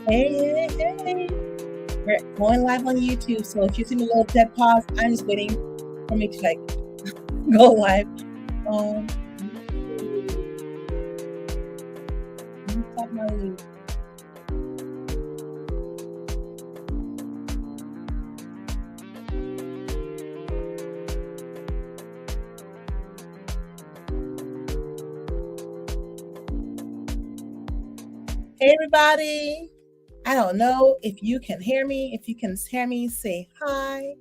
Hey, hey, hey. We're going live on YouTube, so if you see me a little dead pause, I'm just waiting for me to go live on YouTube. Let me stop my loop. Hey, everybody. I don't know if you can hear me. If you can hear me, say hi.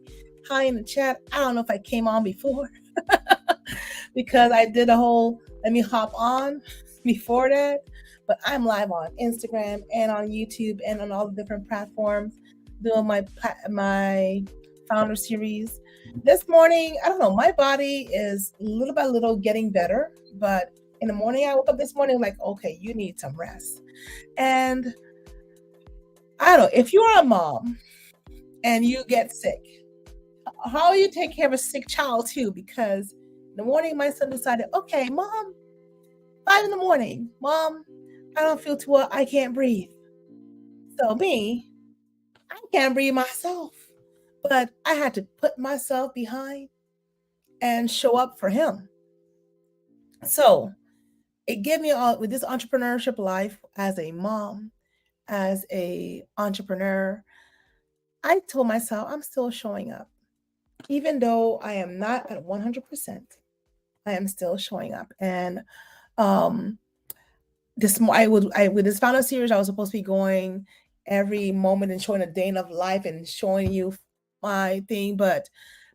Hi in the chat. I don't know if I came on before because I did a whole let me hop on before that. But I'm live on Instagram and on YouTube and on all the different platforms doing my founder series. This morning, I don't know, my body is little by little getting better, but in the morning I woke up this morning like, okay, you need some rest. And I don't know, if you are a mom and you get sick, how you take care of a sick child too? Because in the morning, my son decided, okay, mom, 5 in the morning, mom, I don't feel too well. I can't breathe. So me, I can't breathe myself. But I had to put myself behind and show up for him. So it gave me all with this entrepreneurship life as a mom, as a entrepreneur. I told myself I'm still showing up. Even though I am not at 100%, I am still showing up. And I with this final series, I was supposed to be going every moment and showing a day of life and showing you my thing, but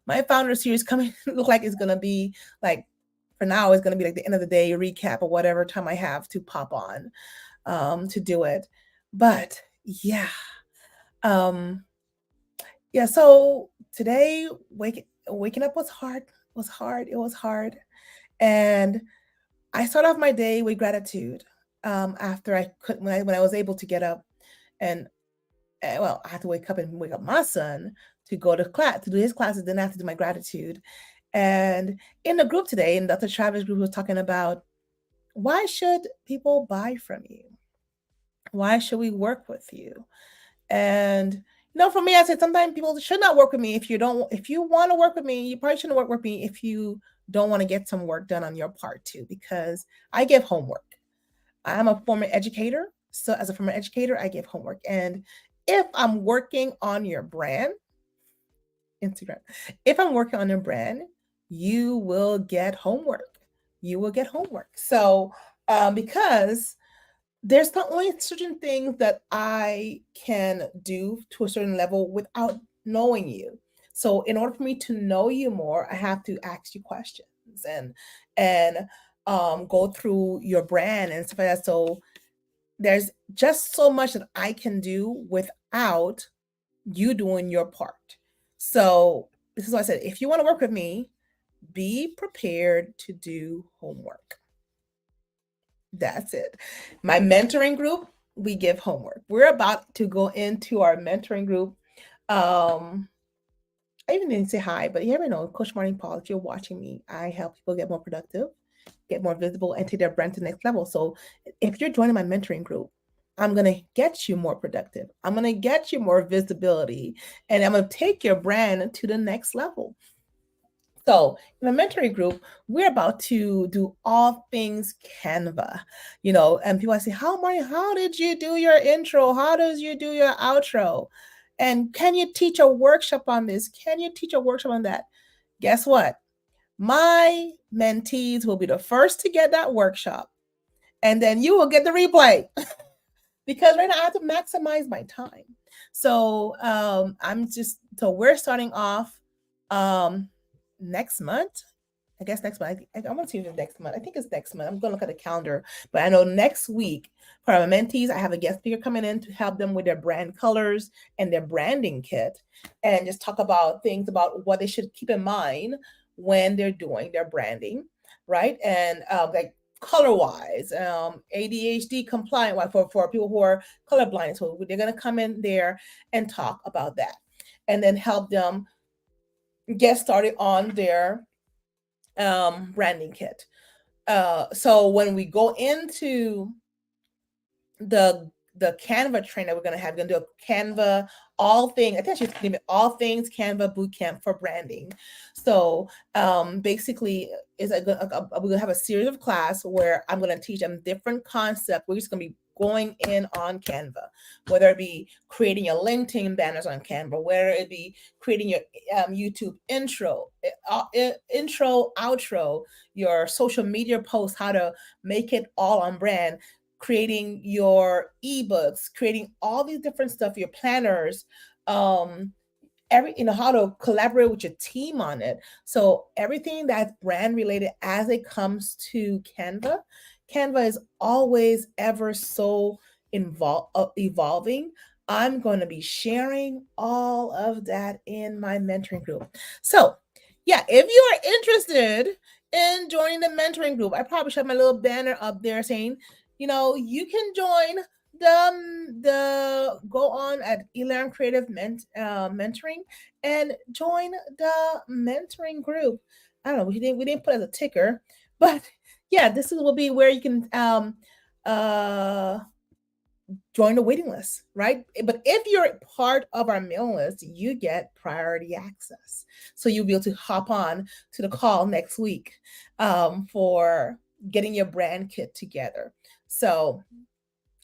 my founder series coming look like it's gonna be like for now it's gonna be like the end of the day recap or whatever time I have to pop on to do it. But yeah. Um yeah, so today waking up it was hard. And I start off my day with gratitude. After I could when I was able to get up and well, I had to wake up my son to go to class to do his classes, then I have to do my gratitude. And in the group today, in Dr. Travis group was talking about why should people buy from you? Why should we work with you? And for me, I said sometimes people should not work with me if you want to work with me, you probably shouldn't work with me if you don't want to get some work done on your part too, because I give homework. I'm a former educator. So as a former educator, I give homework. And if I'm working on your brand, Instagram, if I'm working on your brand, you will get homework. You will get homework. So because there's not only certain things that I can do to a certain level without knowing you. So in order for me to know you more, I have to ask you questions and go through your brand and stuff like that. So there's just so much that I can do without you doing your part. So this is why I said, if you want to work with me, be prepared to do homework. That's it. My mentoring group, we give homework. We're about to go into our mentoring group. I even didn't say hi, but you never know. Coach Marline Paul, if you're watching me, I help people get more productive, get more visible, and take their brand to the next level. So if you're joining my mentoring group, I'm going to get you more productive. I'm going to get you more visibility, and I'm going to take your brand to the next level. So in the mentoring group, we're about to do all things Canva, and people say, how did you do your intro? How did you do your outro? And can you teach a workshop on this? Can you teach a workshop on that? Guess what? My mentees will be the first to get that workshop, and then you will get the replay because right now I have to maximize my time. So we're starting off next month. I guess next month. I want to see if next month. I think it's next month. I'm going to look at the calendar. But I know next week for our mentees, I have a guest speaker coming in to help them with their brand colors and their branding kit and just talk about things about what they should keep in mind when they're doing their branding, right? And like color-wise, ADHD compliant for people who are colorblind. So they're going to come in there and talk about that and then help them get started on their branding kit. So when we go into the the Canva train that we're going to have. We're going to do a Canva all things. I think I should name it all things Canva bootcamp for branding. So basically, is we're going to have a series of class where I'm going to teach them different concepts. We're just going to be going in on Canva, whether it be creating your LinkedIn banners on Canva, whether it be creating your YouTube intro, outro, your social media posts, how to make it all on brand, creating your ebooks, creating all these different stuff, your planners, how to collaborate with your team on it. So everything that's brand related as it comes to Canva is always ever so evolving. I'm going to be sharing all of that in my mentoring group. So yeah, if you are interested in joining the mentoring group, I probably should have my little banner up there saying, you can join the go on at eLearn Creative Mentoring and join the mentoring group. I don't know, we didn't put it as a ticker, but yeah, will be where you can uh join the waiting list, right? But if you're part of our mailing list, you get priority access. So you'll be able to hop on to the call next week for getting your brand kit together. So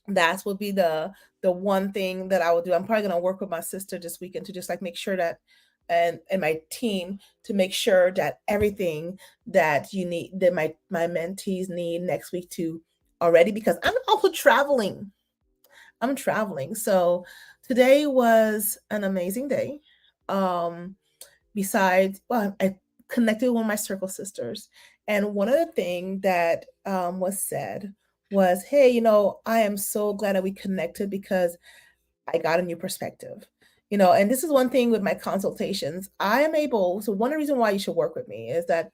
that will be the one thing that I will do. I'm probably going to work with my sister this weekend to just like make sure that and my team to make sure that everything that you need, that my mentees need next week to already, because I'm also traveling. I'm traveling. So today was an amazing day. Besides, well, I connected with one of my circle sisters, and one of the things that was said was, "Hey, I am so glad that we connected because I got a new perspective." And this is one thing with my consultations. I am able. So one of the reasons why you should work with me is that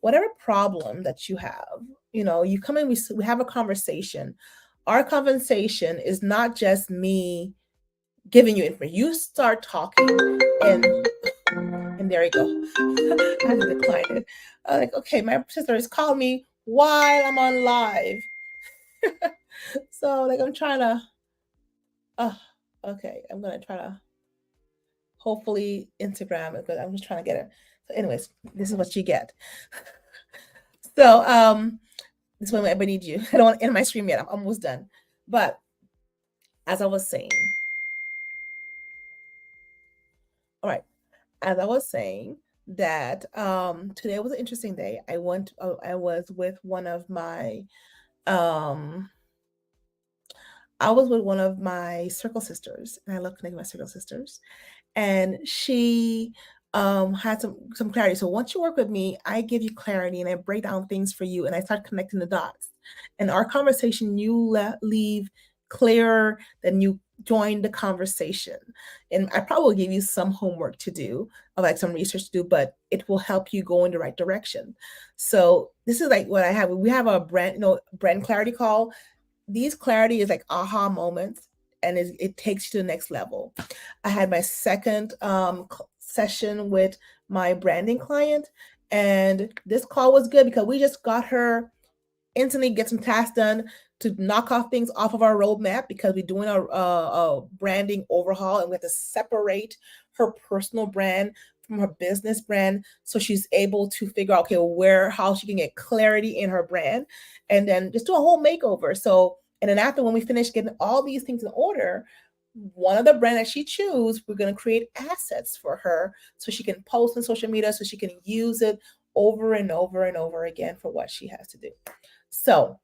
whatever problem that you have, you come in, we have a conversation. Our conversation is not just me giving you information. You start talking, and there you go. I have to decline it. Like, okay, my sister is calling me while I'm on live. So like I'm trying to okay, I'm gonna try to hopefully Instagram it, but I'm just trying to get it. So anyways, this is what you get. So this is when I need you. I don't want to end my stream yet. I'm almost done. But as I was saying, all right, as I was saying that today was an interesting day. I was with one of my circle sisters, and I love connecting with my circle sisters. And she had some clarity. So once you work with me, I give you clarity and I break down things for you, and I start connecting the dots. And our conversation, you leave clearer than you join the conversation. And I probably will give you some homework to do, or like some research to do, but it will help you go in the right direction. So this is like what I have. We have a brand clarity call. These clarity is like aha moments, and it takes you to the next level. I had my second session with my branding client, and this call was good because we just got her instantly get some tasks done to knock off things off of our roadmap, because we're doing a branding overhaul, and we have to separate her personal brand from her business brand, so she's able to figure out how she can get clarity in her brand, and then just do a whole makeover. So, and then after, when we finish getting all these things in order, one of the brand that she choose, we're going to create assets for her so she can post on social media, so she can use it over and over and over again for what she has to do. So,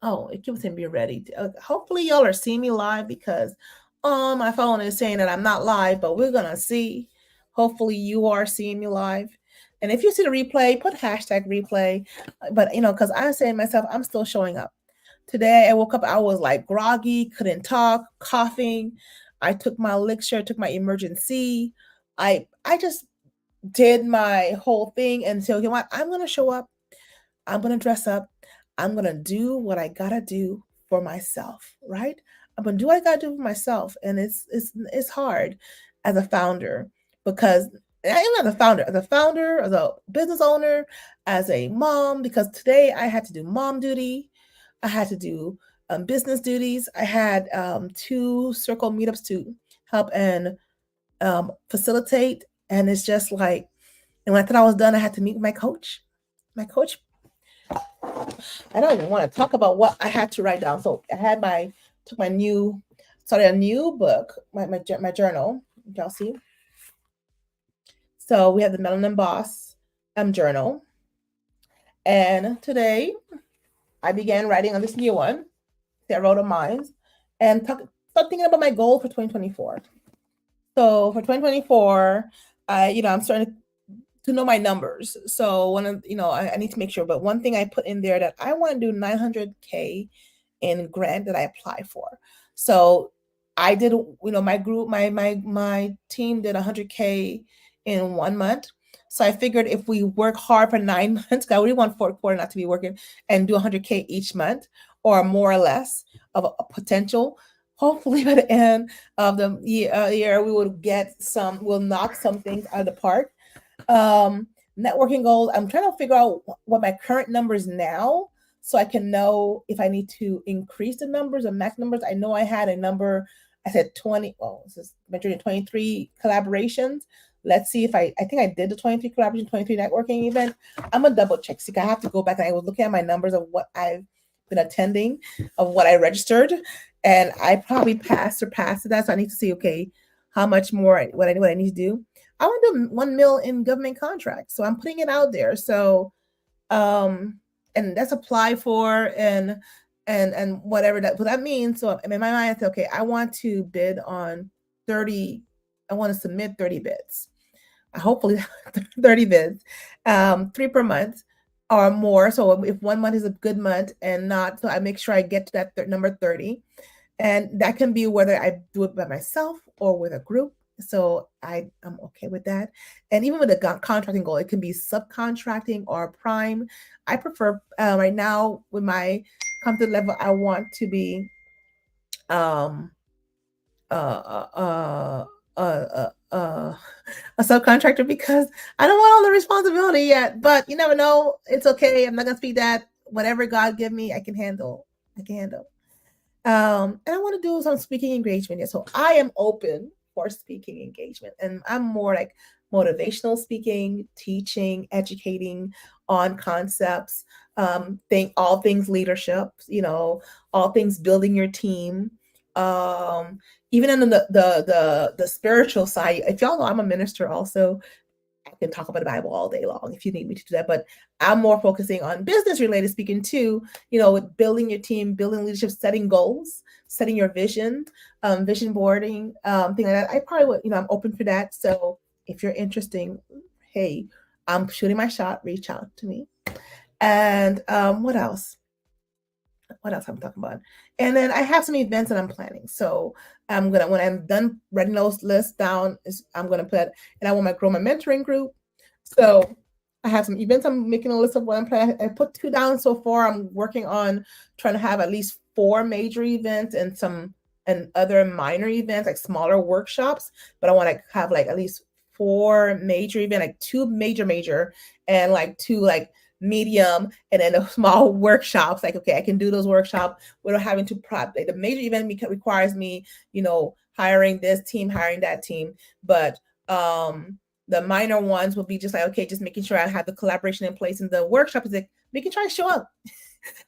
it keeps saying be ready. Hopefully y'all are seeing me live, because my phone is saying that I'm not live, but we're gonna see. Hopefully you are seeing me live. And if you see the replay, put hashtag replay. But because I'm saying myself, I'm still showing up. Today I woke up, I was like groggy, couldn't talk, coughing. I took my elixir, took my emergency. I just did my whole thing, and so what? I'm gonna show up. I'm gonna dress up. I'm gonna do what I gotta do for myself, right? I'm gonna do what I gotta do for myself, and it's hard as a founder, because I'm not as a founder, as a business owner, as a mom, because today I had to do mom duty. I had to do business duties. I had 2 circle meetups to help and facilitate. And it's just like, and when I thought I was done, I had to meet with my coach. My coach, I don't even want to talk about what I had to write down. So I had started a new book, my journal. Y'all see? So we have the Melanin Boss journal. And today I began writing on this new one. I wrote on mine and start thinking about my goal for 2024. So for 2024, I'm starting to know my numbers. So one of, I need to make sure. But one thing I put in there that I want to do 900K in grant that I apply for. So I did, my group, my team did 100K in 1 month. So I figured if we work hard for 9 months, I really want fourth quarter not to be working, and do 100K each month or more or less of a potential. Hopefully by the end of the year, we'll knock some things out of the park. Networking goals, I'm trying to figure out what my current numbers now, so I can know if I need to increase the numbers or max numbers. I know I had a number, I said 20, this is measuring 23 collaborations. Let's see if I think I did the 23 collaboration, 23 networking event. I'm gonna double check. See, I have to go back, and I was looking at my numbers of what I've been attending, of what I registered, and I probably surpassed that. So I need to see, okay, how much more, what I need to do. I want to do 1 mil in government contracts. So I'm putting it out there. So, and that's applied for and whatever that means. So in my mind, I said, okay, I want to bid on 30. I want to submit 30 bids. Hopefully 30 bids, 3 per month or more. So if 1 month is a good month and not, so I make sure I get to that number 30. And that can be whether I do it by myself or with a group. So I'm okay with that. And even with a contracting goal, it can be subcontracting or prime. I prefer right now with my comfort level, I want to be a subcontractor, because I don't want all the responsibility yet. But you never know. It's okay. I'm not gonna speak that. Whatever God give me, I can handle. And I want to do some speaking engagement. Yeah. So I am open for speaking engagement, and I'm more like motivational speaking, teaching, educating on concepts, all things leadership, all things building your team. Even in the spiritual side, if y'all know, I'm a minister also. I can talk about the Bible all day long if you need me to do that, but I'm more focusing on business related speaking too, with building your team, building leadership, setting goals, setting your vision, vision boarding, thing like that. I probably would, I'm open for that. So if you're interested, hey, I'm shooting my shot, reach out to me. And what else? What else I'm talking about? And then I have some events that I'm planning. So when I'm done writing those lists down, I'm gonna put, and I want to grow my mentoring group. So I have some events. I'm making a list of what I'm planning. I put 2 down so far. I'm working on trying to have at least 4 major events and other minor events, like smaller workshops. But I want to have like at least 4 major events, like 2 major, and like 2 like medium, and then the small workshops. Like, okay, I can do those workshops without having to like the major event requires me, hiring this team, hiring that team. But the minor ones will be just like, okay, just making sure I have the collaboration in place. And the workshop is like making sure I show up.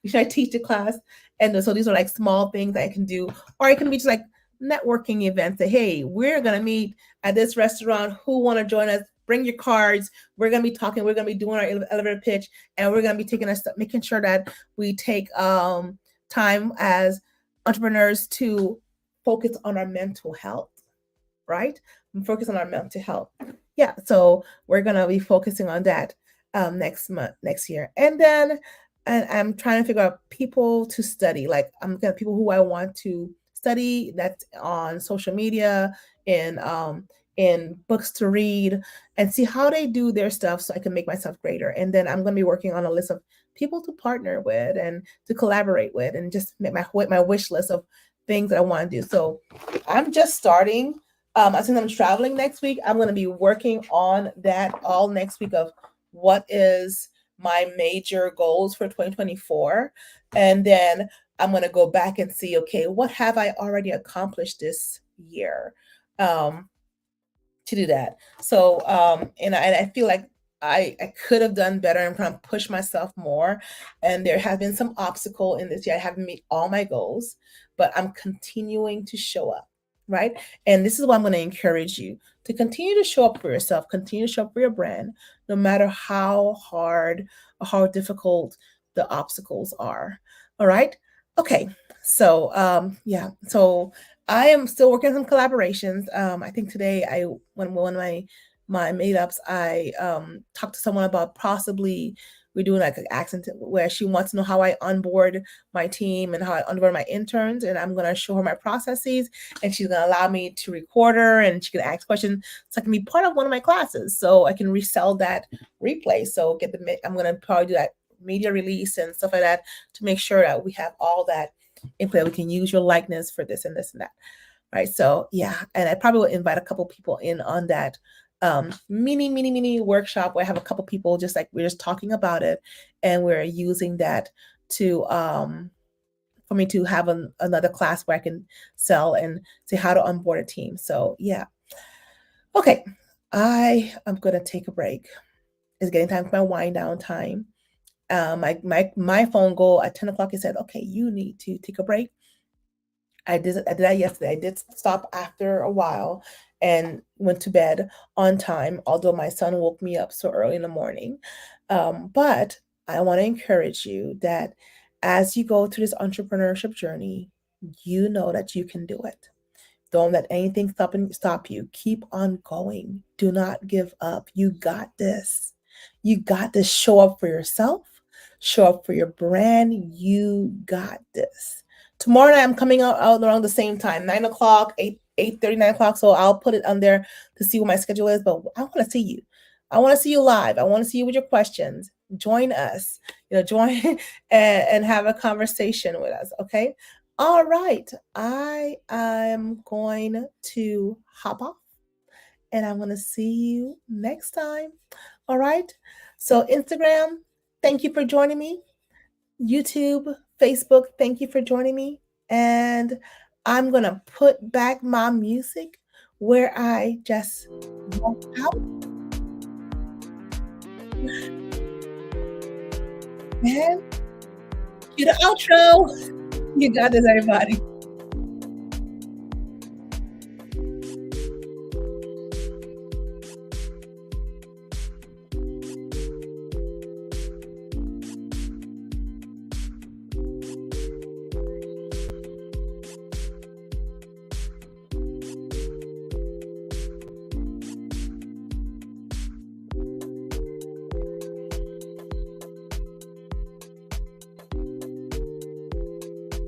Make sure I teach the class. And so these are like small things that I can do, or it can be just like networking events. That, hey, we're gonna meet at this restaurant. Who want to join us? Bring your cards. We're going to be talking. We're going to be doing our elevator pitch, and we're going to be making sure that we take time as entrepreneurs to focus on our mental health, right? Focus on our mental health. Yeah. So we're going to be focusing on that next year. And then I'm trying to figure out people to study. Like, I'm looking at people who I want to study that's on social media, in books to read, and see how they do their stuff so I can make myself greater. And then I'm going to be working on a list of people to partner with and to collaborate with, and just make my wish list of things that I want to do. So I'm just starting. Since I'm traveling next week, I'm going to be working on that all next week of what is my major goals for 2024. And then I'm gonna go back and see, okay, what have I already accomplished this year? Um, to do that. So, and I feel like I could have done better and kind of push myself more. And there have been some obstacle in this year. I haven't met all my goals, but I'm continuing to show up, right? And this is what I'm going to encourage you to continue to show up for yourself, continue to show up for your brand, no matter how hard or how difficult the obstacles are. All right. Okay. So, yeah. So I am still working on some collaborations. I think today I when one of my meetups, I talked to someone about possibly we're doing like an accent where she wants to know how I onboard my team and how I onboard my interns, and I'm gonna show her my processes, and she's gonna allow me to record her, and she can ask questions, so I can be part of one of my classes, so I can resell that replay. So I'm gonna probably do that media release and stuff like that to make sure that we have all that input. We can use your likeness for this and this and that. Right. So yeah, and I probably will invite a couple people in on that mini workshop where I have a couple people just like we're just talking about it, and we're using that to for me to have another class where I can sell and say how to onboard a team. So yeah. Okay. I am gonna take a break. It's getting time for my wind down time. My phone goal at 10 o'clock, it said, okay, you need to take a break. I did that yesterday. I did stop after a while and went to bed on time, although my son woke me up so early in the morning. But I want to encourage you that as you go through this entrepreneurship journey, you know that you can do it. Don't let anything stop you. Keep on going. Do not give up. You got this. You got to show up for yourself, show up for your brand. You got this. Tomorrow night I'm coming out around the same time, 9 o'clock, 8:30, 9 o'clock. So I'll put it on there to see what my schedule is. But I want to see you. I want to see you live. I want to see you with your questions. Join us. Join and have a conversation with us. Okay. All right. I am going to hop off, and I'm going to see you next time. All right. So, Instagram, thank you for joining me. YouTube, Facebook, thank you for joining me. And I'm going to put back my music where I just walked out. And cue the outro. You got this, everybody.